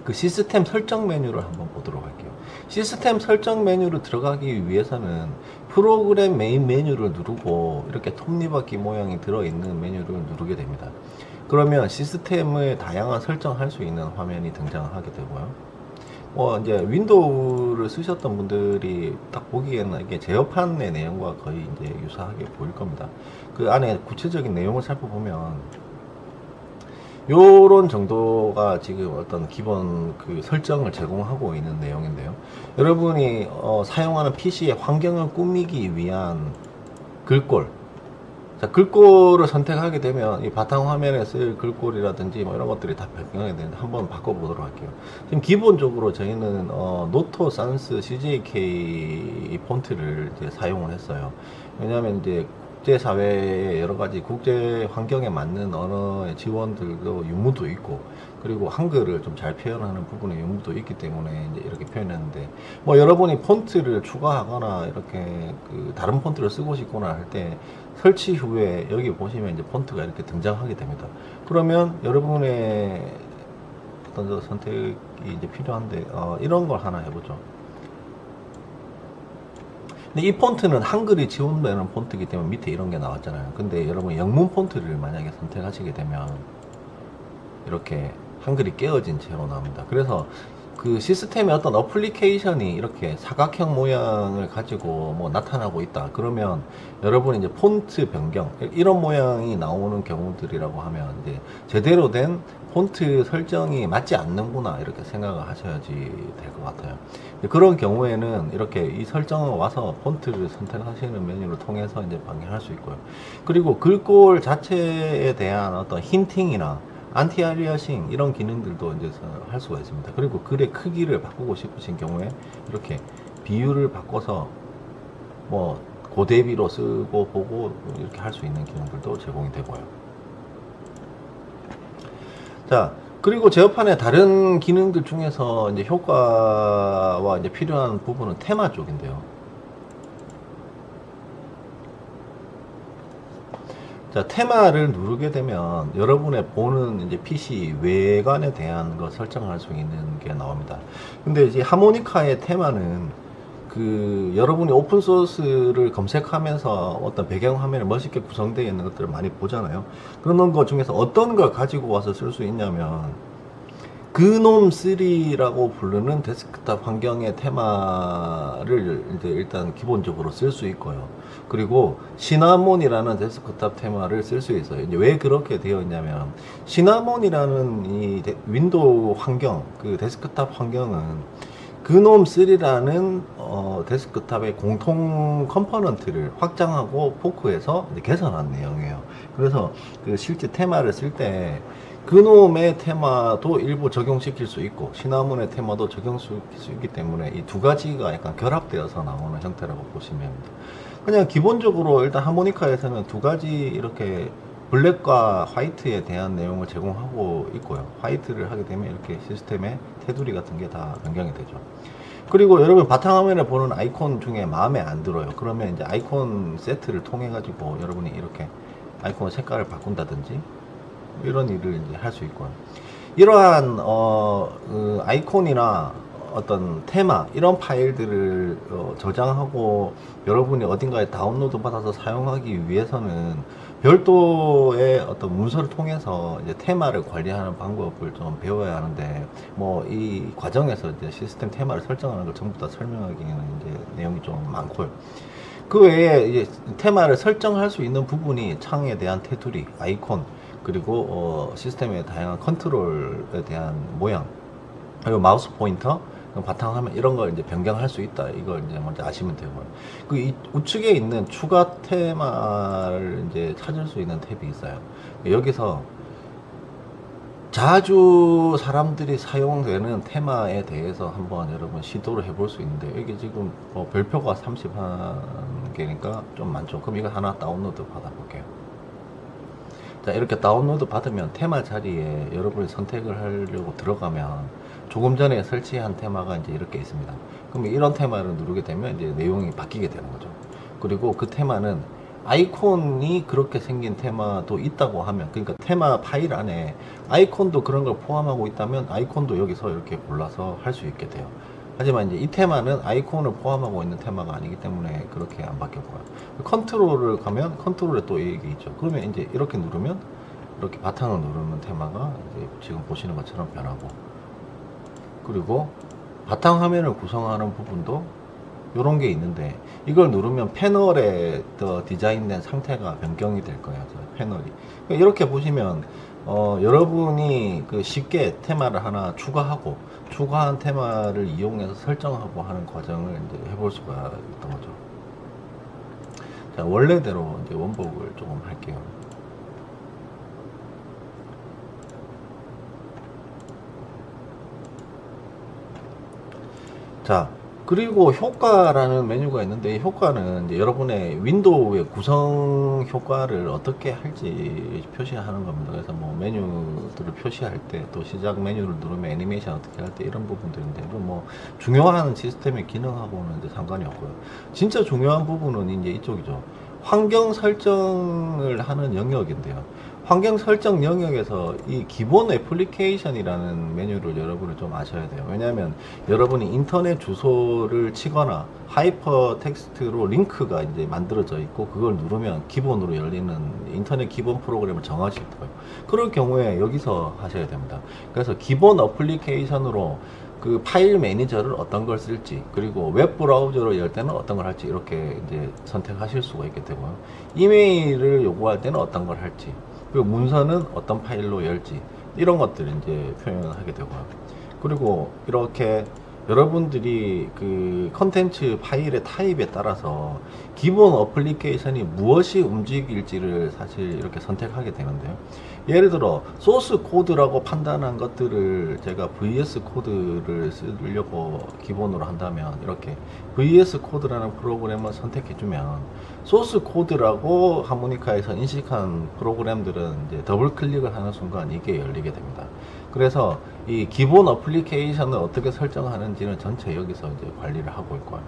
그 시스템 설정 메뉴를 한번 보도록 할게요. 시스템 설정 메뉴로 들어가기 위해서는 프로그램 메인 메뉴를 누르고 이렇게 톱니바퀴 모양이 들어있는 메뉴를 누르게 됩니다. 그러면 시스템을 다양한 설정할 수 있는 화면이 등장하게 되고요. 이제 윈도우를 쓰셨던 분들이 딱 보기에는 이게 제어판의 내용과 거의 이제 유사하게 보일 겁니다. 그 안에 구체적인 내용을 살펴보면 요런 정도가 지금 어떤 기본 그 설정을 제공하고 있는 내용인데요. 여러분이 사용하는 PC의 환경을 꾸미기 위한 글꼴, 자, 글꼴을 선택하게 되면 이 바탕화면에 쓸 글꼴이라든지 뭐 이런 것들이 다 변경이 되는데 한번 바꿔보도록 할게요. 지금 기본적으로 저희는 노토 산스 CJK 폰트를 이제 사용을 했어요. 왜냐하면 이제 국제사회의 여러 가지 국제 환경에 맞는 언어의 지원들도 유무도 있고, 그리고 한글을 좀 잘 표현하는 부분의 유무도 있기 때문에 이제 이렇게 표현했는데, 뭐 여러분이 폰트를 추가하거나 이렇게 그 다른 폰트를 쓰고 싶거나 할 때 설치 후에 여기 보시면 이제 폰트가 이렇게 등장하게 됩니다. 그러면 여러분의 어떤 선택이 이제 필요한데 이런 걸 하나 해보죠. 근데 이 폰트는 한글이 지원되는 폰트이기 때문에 밑에 이런 게 나왔잖아요. 근데 여러분 영문 폰트를 만약에 선택하시게 되면 이렇게 한글이 깨어진 채로 나옵니다. 그래서 그 시스템의 어떤 어플리케이션이 이렇게 사각형 모양을 가지고 뭐 나타나고 있다. 그러면 여러분이 이제 폰트 변경, 이런 모양이 나오는 경우들이라고 하면 이제 제대로 된 폰트 설정이 맞지 않는구나, 이렇게 생각을 하셔야지 될 것 같아요. 그런 경우에는 이렇게 이 설정을 와서 폰트를 선택하시는 메뉴를 통해서 이제 변경할 수 있고요. 그리고 글꼴 자체에 대한 어떤 힌팅이나 안티 알리아싱 이런 기능들도 이제 할 수가 있습니다. 그리고 글의 크기를 바꾸고 싶으신 경우에 이렇게 비율을 바꿔서 뭐 고대비로 쓰고 보고 이렇게 할 수 있는 기능들도 제공이 되고요. 자, 그리고 제어판의 다른 기능들 중에서 이제 효과와 이제 필요한 부분은 테마 쪽인데요. 자, 테마를 누르게 되면 여러분의 보는 이제 PC 외관에 대한 거 설정할 수 있는 게 나옵니다. 근데 이제 하모니카의 테마는 그 여러분이 오픈소스를 검색하면서 어떤 배경화면이 멋있게 구성되어 있는 것들을 많이 보잖아요. 그런 것 중에서 어떤 걸 가지고 와서 쓸 수 있냐면 그놈3라고 부르는 데스크탑 환경의 테마를 이제 일단 기본적으로 쓸 수 있고요. 그리고 시나몬이라는 데스크탑 테마를 쓸 수 있어요. 이제 왜 그렇게 되어 있냐면 시나몬이라는 이 윈도우 환경, 그 데스크탑 환경은 그놈3라는 데스크탑의 공통 컴포넌트를 확장하고 포크해서 개선한 내용이에요. 그래서 그 실제 테마를 쓸 때 그놈의 테마도 일부 적용시킬 수 있고 시나몬의 테마도 적용시킬 수 있기 때문에 이 두 가지가 약간 결합되어서 나오는 형태라고 보시면 됩니다. 그냥 기본적으로 일단 하모니카에서는 두 가지 이렇게 블랙과 화이트에 대한 내용을 제공하고 있고요. 화이트를 하게 되면 이렇게 시스템의 테두리 같은 게 다 변경이 되죠. 그리고 여러분 바탕화면에 보는 아이콘 중에 마음에 안 들어요. 그러면 이제 아이콘 세트를 통해 가지고 여러분이 이렇게 아이콘 색깔을 바꾼다든지 이런 일을 이제 할 수 있고요. 이러한 아이콘이나 어떤 테마 이런 파일들을 저장하고 여러분이 어딘가에 다운로드 받아서 사용하기 위해서는 별도의 어떤 문서를 통해서 이제 테마를 관리하는 방법을 좀 배워야 하는데 뭐 이 과정에서 이제 시스템 테마를 설정하는 걸 전부 다 설명하기에는 이제 내용이 좀 많고요. 그 외에 이제 테마를 설정할 수 있는 부분이 창에 대한 테두리, 아이콘, 그리고 시스템의 다양한 컨트롤에 대한 모양, 그리고 마우스 포인터, 바탕화면 이런 걸 이제 변경할 수 있다. 이걸 이제 먼저 아시면 되고요. 그 우측에 있는 추가 테마를 이제 찾을 수 있는 탭이 있어요. 여기서 자주 사람들이 사용되는 테마에 대해서 한번 여러분 시도를 해볼 수 있는데 여기 지금 별표가 31개니까 좀 많죠. 그럼 이거 하나 다운로드 받아볼게요. 자, 이렇게 다운로드 받으면 테마 자리에 여러분이 선택을 하려고 들어가면 조금 전에 설치한 테마가 이제 이렇게 있습니다. 그럼 이런 테마를 누르게 되면 이제 내용이 바뀌게 되는 거죠. 그리고 그 테마는 아이콘이 그렇게 생긴 테마도 있다고 하면, 그러니까 테마 파일 안에 아이콘도 그런 걸 포함하고 있다면 아이콘도 여기서 이렇게 골라서 할 수 있게 돼요. 하지만 이제 이 테마는 아이콘을 포함하고 있는 테마가 아니기 때문에 그렇게 안 바뀌었고요. 컨트롤을 가면 컨트롤에 또 이게 있죠. 그러면 이제 이렇게 누르면 이렇게 바탕을 누르는 테마가 이제 지금 보시는 것처럼 변하고, 그리고 바탕 화면을 구성하는 부분도 이런 게 있는데, 이걸 누르면 패널에 더 디자인된 상태가 변경이 될 거예요. 패널이. 그러니까 이렇게 보시면 여러분이 그 쉽게 테마를 하나 추가하고, 추가한 테마를 이용해서 설정하고 하는 과정을 이제 해볼 수가 있던 거죠. 자, 원래대로 이제 원복을 조금 할게요. 자, 그리고 효과라는 메뉴가 있는데, 이 효과는 이제 여러분의 윈도우의 구성 효과를 어떻게 할지 표시하는 겁니다. 그래서 뭐 메뉴들을 표시할 때, 또 시작 메뉴를 누르면 애니메이션 어떻게 할 때 이런 부분들인데, 뭐 중요한 시스템의 기능하고는 이제 상관이 없고요. 진짜 중요한 부분은 이제 이쪽이죠. 환경 설정을 하는 영역인데요. 환경 설정 영역에서 이 기본 애플리케이션이라는 메뉴를 여러분은 좀 아셔야 돼요. 왜냐하면 여러분이 인터넷 주소를 치거나 하이퍼 텍스트로 링크가 이제 만들어져 있고, 그걸 누르면 기본으로 열리는 인터넷 기본 프로그램을 정하실 거예요. 그럴 경우에 여기서 하셔야 됩니다. 그래서 기본 애플리케이션으로 그 파일 매니저를 어떤 걸 쓸지, 그리고 웹 브라우저로 열 때는 어떤 걸 할지, 이렇게 이제 선택하실 수가 있게 되고요. 이메일을 요구할 때는 어떤 걸 할지, 그리고 문서는 어떤 파일로 열지, 이런 것들을 이제 표현하게 되고요. 그리고 이렇게 여러분들이 그 컨텐츠 파일의 타입에 따라서 기본 어플리케이션이 무엇이 움직일지를 사실 이렇게 선택하게 되는데요. 예를 들어 소스 코드라고 판단한 것들을 제가 VS 코드를 쓰려고 기본으로 한다면, 이렇게 VS 코드라는 프로그램을 선택해 주면 소스 코드라고 하모니카에서 인식한 프로그램들은 이제 더블 클릭을 하는 순간 이게 열리게 됩니다. 그래서 이 기본 어플리케이션을 어떻게 설정하는지는 전체 여기서 이제 관리를 하고 있고요.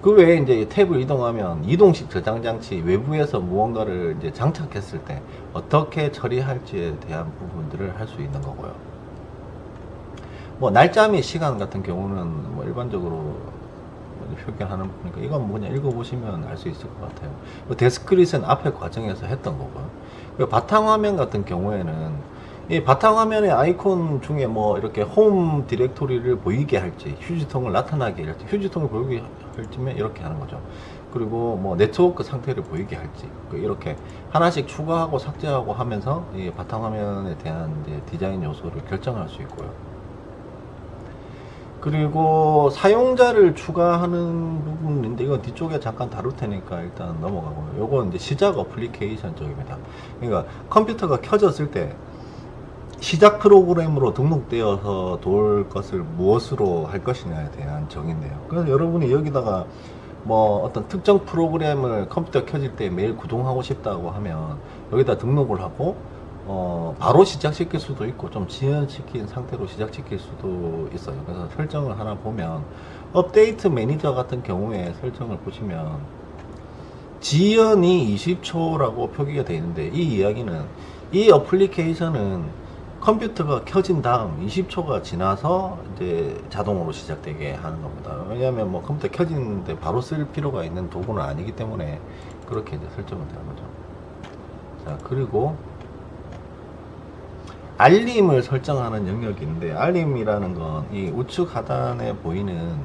그 외에 이제 탭을 이동하면 이동식 저장 장치, 외부에서 무언가를 이제 장착했을 때 어떻게 처리할지에 대한 부분들을 할 수 있는 거고요. 뭐 날짜 및 시간 같은 경우는 뭐 일반적으로 표기하는 부분이니까 이건 뭐 그냥 읽어보시면 알 수 있을 것 같아요. 데스크릿은 앞에 과정에서 했던 거고요. 바탕화면 같은 경우에는 이 바탕화면의 아이콘 중에 뭐 이렇게 홈 디렉토리를 보이게 할지, 휴지통을 나타나게 할지, 휴지통을 보이게 할지면 이렇게 하는 거죠. 그리고 뭐 네트워크 상태를 보이게 할지, 이렇게 하나씩 추가하고 삭제하고 하면서 이 바탕화면에 대한 이제 디자인 요소를 결정할 수 있고요. 그리고 사용자를 추가하는 부분인데, 이건 뒤쪽에 잠깐 다룰 테니까 일단 넘어가고요. 요건 이제 시작 어플리케이션 쪽입니다. 그러니까 컴퓨터가 켜졌을 때 시작 프로그램으로 등록되어서 돌 것을 무엇으로 할 것이냐에 대한 정의인데요. 그래서 여러분이 여기다가 뭐 어떤 특정 프로그램을 컴퓨터 켜질 때 매일 구동하고 싶다고 하면 여기다 등록을 하고 바로 시작시킬 수도 있고 좀 지연시킨 상태로 시작시킬 수도 있어요. 그래서 설정을 하나 보면 업데이트 매니저 같은 경우에 설정을 보시면 지연이 20초라고 표기가 되어 있는데, 이 이야기는 이 어플리케이션은 컴퓨터가 켜진 다음 20초가 지나서 이제 자동으로 시작되게 하는 겁니다. 왜냐하면 뭐 컴퓨터 켜지는데 바로 쓸 필요가 있는 도구는 아니기 때문에 그렇게 이제 설정을 되는 거죠. 자, 그리고 알림을 설정하는 영역인데, 알림이라는 건 이 우측 하단에 보이는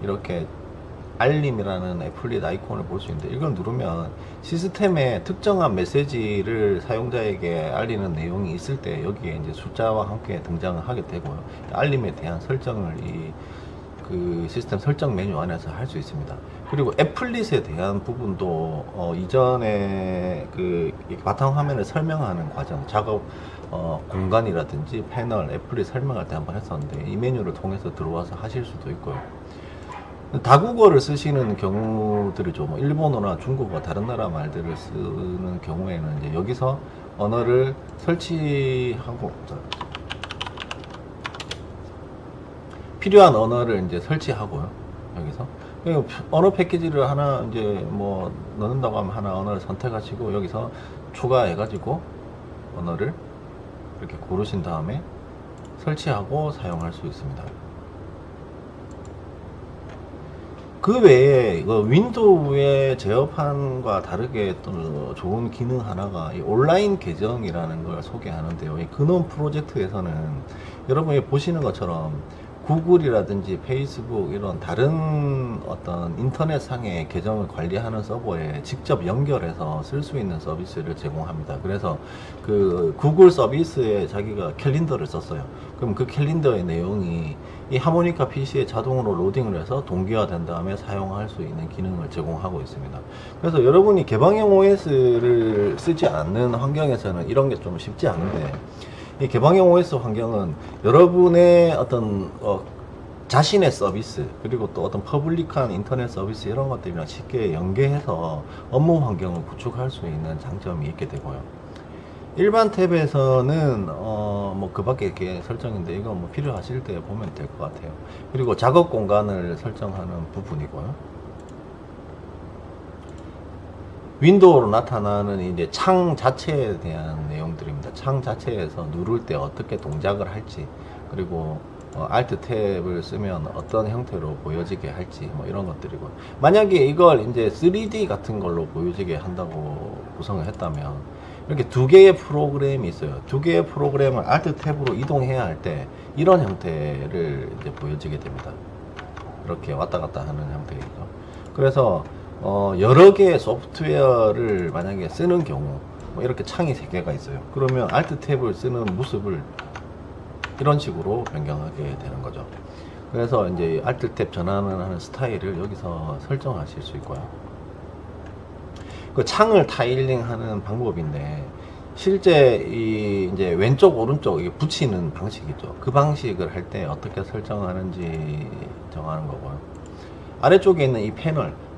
이렇게 알림이라는 애플릿 아이콘을 볼 수 있는데, 이걸 누르면 시스템에 특정한 메시지를 사용자에게 알리는 내용이 있을 때 여기에 이제 숫자와 함께 등장을 하게 되고요. 알림에 대한 설정을 그 시스템 설정 메뉴 안에서 할 수 있습니다. 그리고 애플릿에 대한 부분도 이전에 그 바탕화면을 설명하는 과정, 작업 공간이라든지 패널, 애플릿 설명할 때 한번 했었는데, 이 메뉴를 통해서 들어와서 하실 수도 있고요. 다국어를 쓰시는 경우들이죠. 뭐 일본어나 중국어, 다른 나라 말들을 쓰는 경우에는 이제 여기서 언어를 설치하고, 필요한 언어를 이제 설치하고요. 여기서 언어 패키지를 하나 이제 뭐 넣는다고 하면 하나 언어를 선택하시고 여기서 추가해 가지고 언어를 이렇게 고르신 다음에 설치하고 사용할 수 있습니다. 그 외에 윈도우의 제어판과 다르게 또 좋은 기능 하나가 이 온라인 계정이라는 걸 소개하는데요. 이 근원 프로젝트에서는 여러분이 보시는 것처럼 구글이라든지 페이스북 이런 다른 어떤 인터넷상의 계정을 관리하는 서버에 직접 연결해서 쓸 수 있는 서비스를 제공합니다. 그래서 그 구글 서비스에 자기가 캘린더를 썼어요. 그럼 그 캘린더의 내용이 이 하모니카 PC에 자동으로 로딩을 해서 동기화된 다음에 사용할 수 있는 기능을 제공하고 있습니다. 그래서 여러분이 개방형 OS를 쓰지 않는 환경에서는 이런 게 좀 쉽지 않은데, 이 개방형 OS 환경은 여러분의 어떤 자신의 서비스 그리고 또 어떤 퍼블릭한 인터넷 서비스 이런 것들이랑 쉽게 연계해서 업무 환경을 구축할 수 있는 장점이 있게 되고요. 일반 탭에서는 뭐 그 밖에 이렇게 설정인데 이거 뭐 필요하실 때 보면 될 것 같아요. 그리고 작업 공간을 설정하는 부분이고요. 윈도우로 나타나는 이제 창 자체에 대한 내용들입니다. 창 자체에서 누를 때 어떻게 동작을 할지, 그리고 Alt 탭을 쓰면 어떤 형태로 보여지게 할지, 뭐 이런 것들이고, 만약에 이걸 이제 3D 같은 걸로 보여지게 한다고 구성을 했다면 이렇게 두 개의 프로그램이 있어요. 두 개의 프로그램을 Alt 탭으로 이동해야 할 때 이런 형태를 이제 보여지게 됩니다. 이렇게 왔다 갔다 하는 형태이죠. 그래서 여러 개의 소프트웨어를 만약에 쓰는 경우, 뭐 이렇게 창이 3개가 있어요. 그러면 Alt 탭을 쓰는 모습을 이런 식으로 변경하게 되는 거죠. 그래서 이제 Alt 탭 전환을 하는 스타일을 여기서 설정하실 수 있고요. 그 창을 타일링 하는 방법인데, 실제 이 이제 왼쪽 오른쪽 이게 붙이는 방식이죠. 그 방식을 할 때 어떻게 설정하는지 정하는 거고요. 아래쪽에 있는 이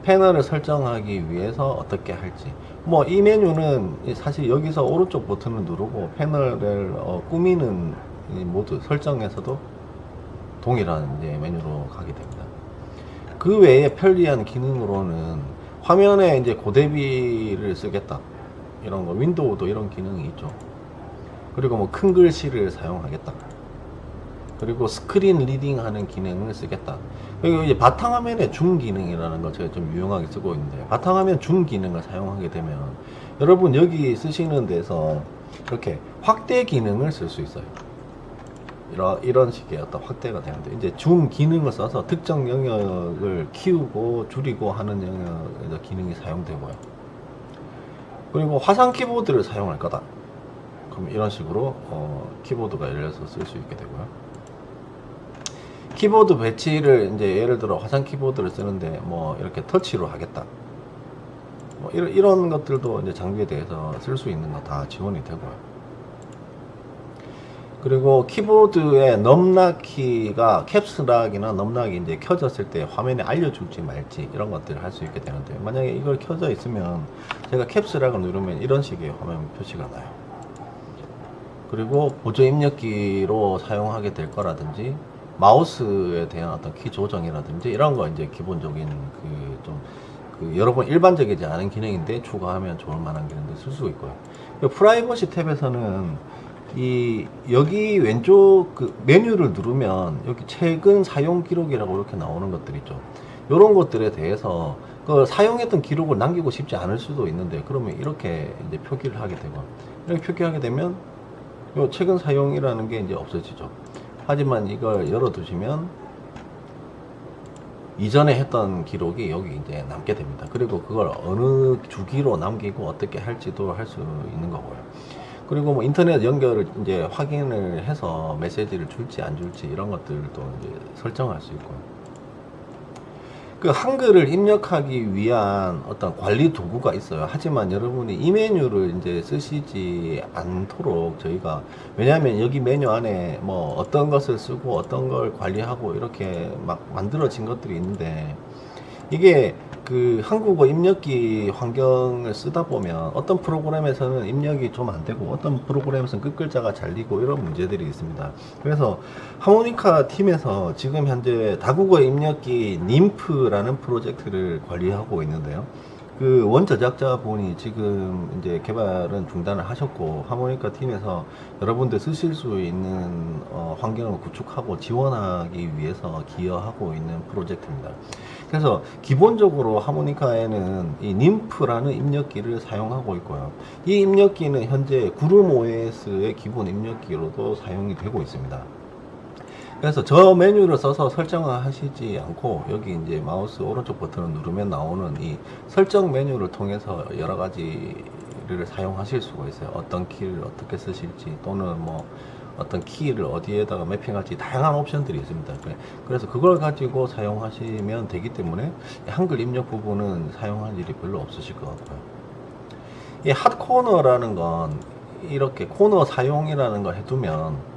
패널을 설정하기 위해서 어떻게 할지, 뭐 이 메뉴는 사실 여기서 오른쪽 버튼을 누르고 패널을 꾸미는 이 모드 설정에서도 동일한 이제 메뉴로 가게 됩니다. 그 외에 편리한 기능으로는 화면에 이제 고대비를 쓰겠다, 이런 거, 윈도우도 이런 기능이 있죠. 그리고 뭐 큰 글씨를 사용하겠다, 그리고 스크린 리딩 하는 기능을 쓰겠다. 그리고 이제 바탕화면의 줌 기능이라는 걸 제가 좀 유용하게 쓰고 있는데, 바탕화면 줌 기능을 사용하게 되면 여러분 여기 쓰시는 데서 이렇게 확대 기능을 쓸 수 있어요. 이런 식의 어떤 확대가 되는데, 이제 줌 기능을 써서 특정 영역을 키우고 줄이고 하는 영역에서 기능이 사용되고요. 그리고 화상 키보드를 사용할 거다, 그럼 이런 식으로 키보드가 열려서 쓸 수 있게 되고요. 키보드 배치를 이제 예를 들어 화상 키보드를 쓰는데 뭐 이렇게 터치로 하겠다, 뭐 이런 것들도 이제 장비에 대해서 쓸 수 있는 거 다 지원이 되고요. 그리고 키보드의 넘락키가 캡스락이나 넘락이 이제 켜졌을 때 화면에 알려줄지 말지 이런 것들을 할 수 있게 되는데, 만약에 이걸 켜져 있으면 제가 캡스락을 누르면 이런 식의 화면 표시가 나요. 그리고 보조 입력기로 사용하게 될 거라든지 마우스에 대한 어떤 키 조정이라든지 이런 거 이제 기본적인 여러분 일반적이지 않은 기능인데 추가하면 좋을 만한 기능도 쓸 수 있고요. 프라이버시 탭에서는 여기 왼쪽 그 메뉴를 누르면 여기 최근 사용 기록이라고 이렇게 나오는 것들 있죠. 이런 것들에 대해서 그 사용했던 기록을 남기고 싶지 않을 수도 있는데, 그러면 이렇게 이제 표기를 하게 되고, 이렇게 표기하게 되면 요 최근 사용이라는 게 이제 없어지죠. 하지만 이걸 열어두시면 이전에 했던 기록이 여기 이제 남게 됩니다. 그리고 그걸 어느 주기로 남기고 어떻게 할지도 할 수 있는 거고요. 그리고 뭐 인터넷 연결을 이제 확인을 해서 메시지를 줄지 안 줄지 이런 것들도 이제 설정할 수 있고요. 그 한글을 입력하기 위한 어떤 관리 도구가 있어요. 하지만 여러분이 이 메뉴를 이제 쓰시지 않도록 저희가, 왜냐하면 여기 메뉴 안에 뭐 어떤 것을 쓰고 어떤 걸 관리하고 이렇게 막 만들어진 것들이 있는데, 이게 그 한국어 입력기 환경을 쓰다 보면 어떤 프로그램에서는 입력이 좀 안 되고 어떤 프로그램에서는 끝글자가 잘리고 이런 문제들이 있습니다. 그래서 하모니카 팀에서 지금 현재 다국어 입력기 님프라는 프로젝트를 관리하고 있는데요. 그 원저작자분이 지금 이제 개발은 중단을 하셨고 하모니카 팀에서 여러분들 쓰실 수 있는 환경을 구축하고 지원하기 위해서 기여하고 있는 프로젝트입니다. 그래서 기본적으로 하모니카에는 이 님프라는 입력기를 사용하고 있고요. 이 입력기는 현재 구름 OS의 기본 입력기로도 사용이 되고 있습니다. 그래서 저 메뉴를 써서 설정을 하시지 않고 여기 이제 마우스 오른쪽 버튼을 누르면 나오는 이 설정 메뉴를 통해서 여러 가지를 사용하실 수가 있어요. 어떤 키를 어떻게 쓰실지 또는 뭐 어떤 키를 어디에다가 매핑할지 다양한 옵션들이 있습니다. 그래서 그걸 가지고 사용하시면 되기 때문에 한글 입력 부분은 사용할 일이 별로 없으실 것 같고요. 이 핫코너라는 건 이렇게 코너 사용이라는 걸 해두면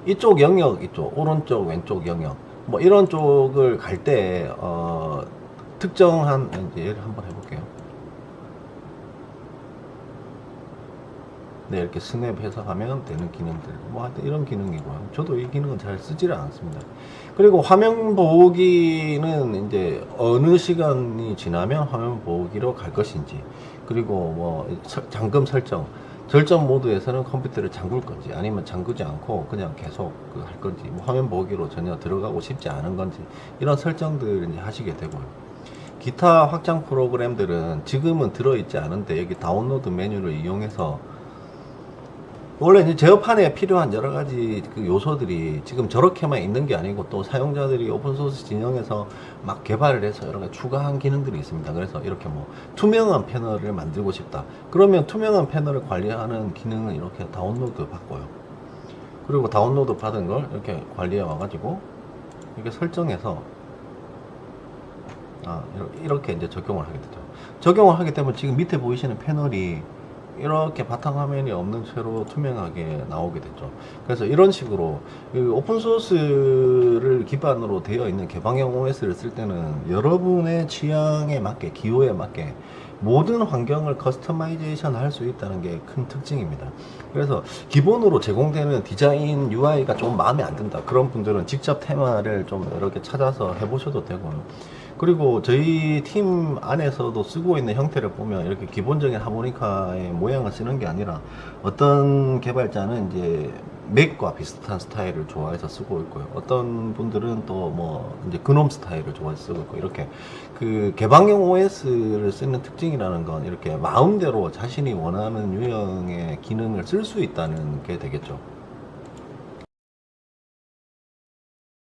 이쪽 영역 있죠. 오른쪽 왼쪽 영역 뭐 이런 쪽을 갈 때 특정한 이제 예를 한번 해볼게요. 네, 이렇게 스냅 해석하면 되는 기능들 뭐 하여튼 이런 기능이고요. 저도 이 기능은 잘 쓰지를 않습니다. 그리고 화면 보기는 이제 어느 시간이 지나면 화면 보기로 갈 것인지, 그리고 뭐 잠금 설정, 절전 모드에서는 컴퓨터를 잠글 건지 아니면 잠그지 않고 그냥 계속 할 건지, 뭐 화면 보기로 전혀 들어가고 싶지 않은 건지 이런 설정들을 이제 하시게 되고요. 기타 확장 프로그램들은 지금은 들어있지 않은데 여기 다운로드 메뉴를 이용해서 원래 이제 제어판에 필요한 여러 가지 그 요소들이 지금 저렇게만 있는 게 아니고 또 사용자들이 오픈소스 진영에서 막 개발을 해서 여러 가지 추가한 기능들이 있습니다. 그래서 이렇게 뭐 투명한 패널을 만들고 싶다. 그러면 투명한 패널을 관리하는 기능은 이렇게 다운로드 받고요. 그리고 다운로드 받은 걸 이렇게 관리해 와가지고 이렇게 설정해서 이렇게 이제 적용을 하게 되죠. 적용을 하게 되면 지금 밑에 보이시는 패널이 이렇게 바탕화면이 없는 채로 투명하게 나오게 됐죠. 그래서 이런 식으로 오픈소스를 기반으로 되어 있는 개방형 OS를 쓸 때는 여러분의 취향에 맞게, 기호에 맞게 모든 환경을 커스터마이제이션 할 수 있다는 게 큰 특징입니다. 그래서 기본으로 제공되는 디자인 UI가 좀 마음에 안 든다, 그런 분들은 직접 테마를 좀 여러 개 찾아서 해보셔도 되고요. 그리고 저희 팀 안에서도 쓰고 있는 형태를 보면 이렇게 기본적인 하모니카의 모양을 쓰는 게 아니라 어떤 개발자는 이제 맥과 비슷한 스타일을 좋아해서 쓰고 있고요. 어떤 분들은 또 뭐 이제 그놈 스타일을 좋아해서 쓰고 있고, 이렇게 그 개방형 OS를 쓰는 특징이라는 건 이렇게 마음대로 자신이 원하는 유형의 기능을 쓸 수 있다는 게 되겠죠.